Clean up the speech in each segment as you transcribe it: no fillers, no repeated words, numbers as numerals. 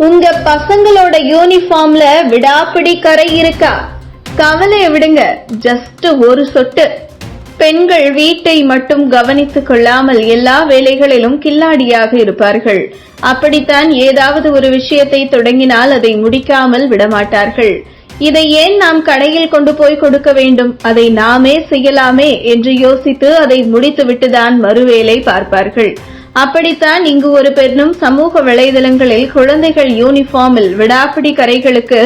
உங்க பசங்களோட யூனிஃபார்ம்ல விடாப்பிடி கரை இருக்கா? கவலைய விடுங்க, ஜஸ்ட் ஒரு சொட்டு. பெண்கள் வீட்டை மட்டும் கவனித்துக் கொள்ளாமல் எல்லா வேலைகளிலும் கில்லாடியாக இருப்பார்கள். அப்படித்தான் ஏதாவது ஒரு விஷயத்தை தொடங்கினால் அதை முடிக்காமல் விடமாட்டார்கள். இதை ஏன் நாம் கடையில் கொண்டு போய் கொடுக்க வேண்டும், அதை நாமே செய்யலாமே என்று யோசித்து அதை முடித்துவிட்டுதான் மறுவேளை பார்ப்பார்கள். அப்படித்தான் இங்கு ஒரு பெண்ணும் சமூக வலைதளங்களில் குழந்தைகள் யூனிஃபார்மில் விடாப்பிடி கரைகளுக்கு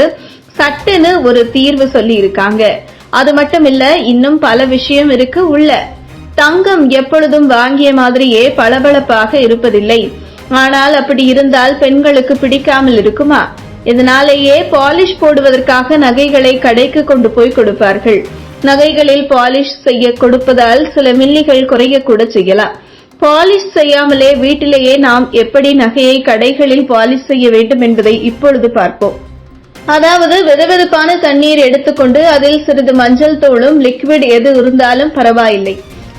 சட்டுன்னு ஒரு தீர்வு சொல்லி இருக்காங்க. அது மட்டும் இல்ல, இன்னும் பல விஷயம் இருக்கு உள்ள. தங்கம் எப்பொழுதும் வாங்கிய மாதிரியே பளபளப்பாக இருப்பதில்லை. ஆனால் அப்படி இருந்தால் பெண்களுக்கு பிடிக்காமல் இருக்குமா? இதனாலேயே பாலிஷ் போடுவதற்காக நகைகளை கடைக்கு கொண்டு போய் கொடுப்பார்கள். நகைகளில் பாலிஷ் செய்ய கொடுப்பதால் சில மில்லிகள் குறையக்கூட செய்யலாம். பாலிஷ் செய்யாமலே வீட்டிலேயே நாம் எப்படி நகையை கடைகளில் பாலிஷ் செய்ய வேண்டும் என்பதை இப்பொழுது பார்ப்போம். அதாவது வெதுவெதுப்பான தண்ணீர் எடுத்துக்கொண்டு அதில் சிறிது மஞ்சள் தூளும் லிக்விட் எது இருந்தாலும் பரவாயில்லை,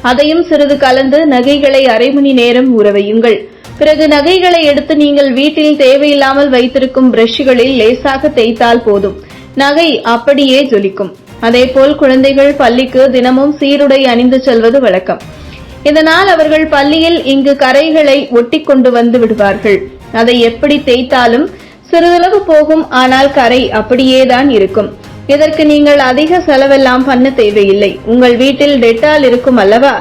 அதையும் சிறிது கலந்து நகைகளை அரை மணி நேரம் ஊற வையுங்கள். பிறகு நகைகளை எடுத்து நீங்கள் வீட்டில் தேவையில்லாமல் வைத்திருக்கும் பிரஷ்களில் லேசாக தேய்த்தால் போதும், நகை அப்படியே ஜொலிக்கும். அதேபோல் குழந்தைகள் பள்ளிக்கு தினமும் சீருடை அணிந்து செல்வது வழக்கம். இதனால் அவர்கள் பள்ளியில் இங்கு கரைகளை ஒட்டி கொண்டு வந்து விடுவார்கள். அதை எப்படி தேய்த்தாலும் சிறிதளவு போகும், ஆனால் கரை அப்படியேதான் இருக்கும். இதற்கு நீங்கள் அதிக செலவெல்லாம் பண்ண தேவையில்லை. உங்கள் வீட்டில் டெட்டால் இருக்கும் அல்லவா,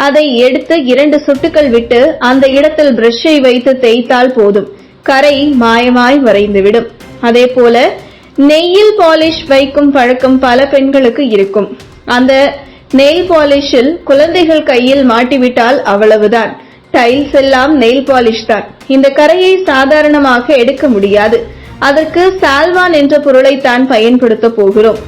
அதை எடுத்து 2 சொட்டுகள் விட்டு அந்த இடத்தில் பிரஷை வைத்து தேய்த்தால் போதும், கரை மாயமாய் மறைந்துவிடும். அதே போல நெயில் பாலிஷ் வைக்கும் பழக்கம் பல பெண்களுக்கு இருக்கும். அந்த நெயில் பாலிஷில் குழந்தைகள் கையில் மாட்டிவிட்டால் அவ்வளவுதான், டைல்ஸ் எல்லாம் நெயில் பாலிஷ் தான். இந்த கரையை சாதாரணமாக எடுக்க முடியாது. அதற்கு சால்வான் என்ற பொருளைத்தான் பயன்படுத்த போகிறோம்.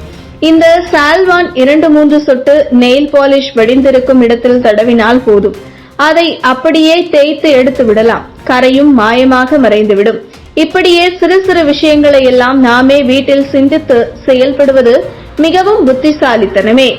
இந்த சால்வான் 2-3 சொட்டு நெயில் பாலிஷ் வடிந்திருக்கும் இடத்தில் தடவினால் போதும். அதை அப்படியே தேய்த்து எடுத்து விடலாம், கரையும் மாயமாக மறைந்துவிடும். இப்படியே சிறு சிறு விஷயங்களை எல்லாம் நாமே வீட்டில் சிந்தித்து செயல்படுவது மிகவும் புத்திசாலித்தனமே.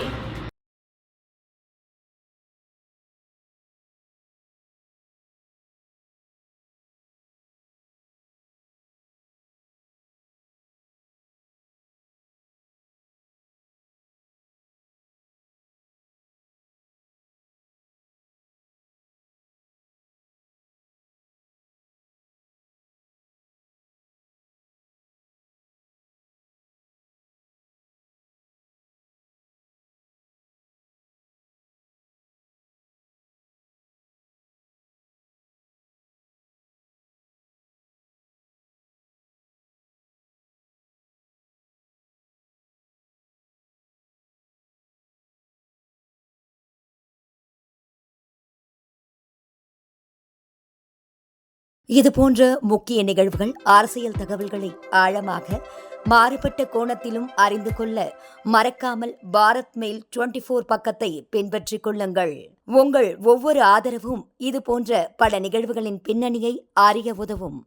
இதுபோன்ற முக்கிய நிகழ்வுகள், அரசியல் தகவல்களை ஆழமாக மாறுபட்ட கோணத்திலும் அறிந்து கொள்ள மறக்காமல் பாரத் மெயில் 24 பக்கத்தை பின்பற்றிக் கொள்ளுங்கள். உங்கள் ஒவ்வொரு ஆதரவும் இதுபோன்ற பல நிகழ்வுகளின் பின்னணியை அறிய உதவும்.